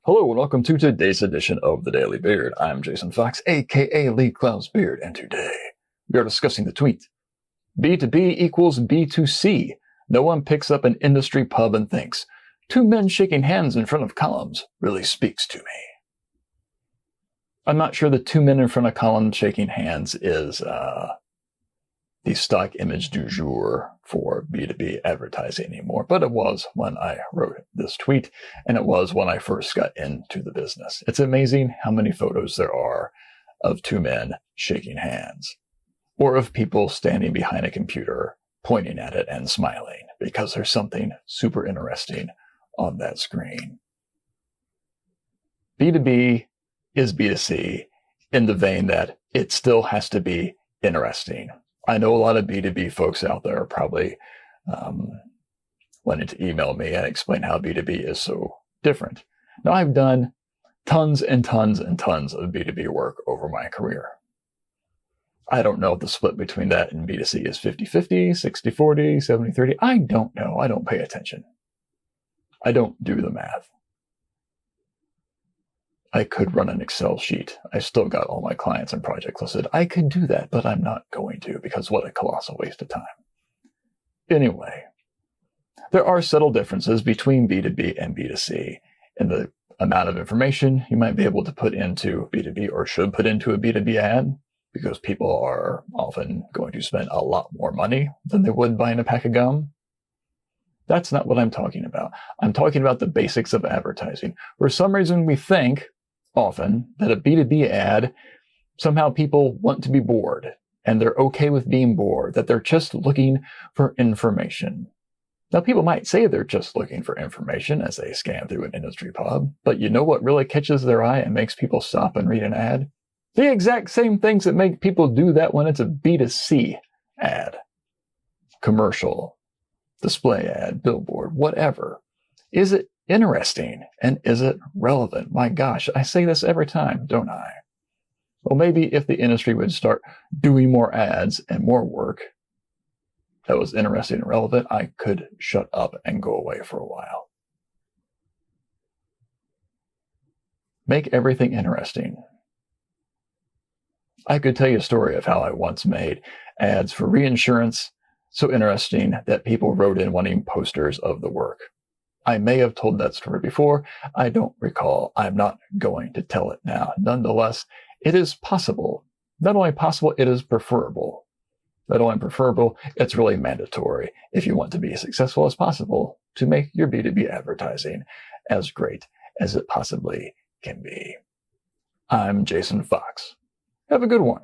Hello and welcome to today's edition of the Daily Beard. I'm Jason Fox, aka Lee Cloud's Beard, and today we are discussing the tweet. B2B equals B2C. No one picks up an industry pub and thinks, two men shaking hands in front of columns really speaks to me. I'm not sure the two men in front of columns shaking hands is the stock image du jour for B2B advertising anymore, but it was when I wrote this tweet, and it was when I first got into the business. It's amazing how many photos there are of two men shaking hands, or of people standing behind a computer, pointing at it and smiling, because there's something super interesting on that screen. B2B is B2C in the vein that it still has to be interesting. I know a lot of B2B folks out there are probably wanting to email me and explain how B2B is so different. Now, I've done tons and tons and tons of B2B work over my career. I don't know if the split between that and B2C is 50-50, 60-40, 70-30. I don't know. I don't pay attention. I don't do the math. I could run an Excel sheet. I still got all my clients and projects listed. I could do that, but I'm not going to, because what a colossal waste of time. Anyway, there are subtle differences between B2B and B2C in the amount of information you might be able to put into B2B or should put into a B2B ad, because people are often going to spend a lot more money than they would buying a pack of gum. That's not what I'm talking about. I'm talking about the basics of advertising. For some reason, we think often that a B2B ad, somehow people want to be bored and they're okay with being bored, that they're just looking for information. Now, people might say they're just looking for information as they scan through an industry pub, but you know what really catches their eye and makes people stop and read an ad? The exact same things that make people do that when it's a B2C ad. Commercial, display ad, billboard, whatever. Is it interesting and is it relevant? My gosh, I say this every time, don't I? Well, maybe if the industry would start doing more ads and more work that was interesting and relevant, I could shut up and go away for a while. Make everything interesting. I could tell you a story of how I once made ads for reinsurance so interesting that people wrote in wanting posters of the work. I may have told that story before. I don't recall. I'm not going to tell it now. Nonetheless, it is possible. Not only possible, it is preferable. Not only preferable, it's really mandatory if you want to be as successful as possible to make your B2B advertising as great as it possibly can be. I'm Jason Fox. Have a good one.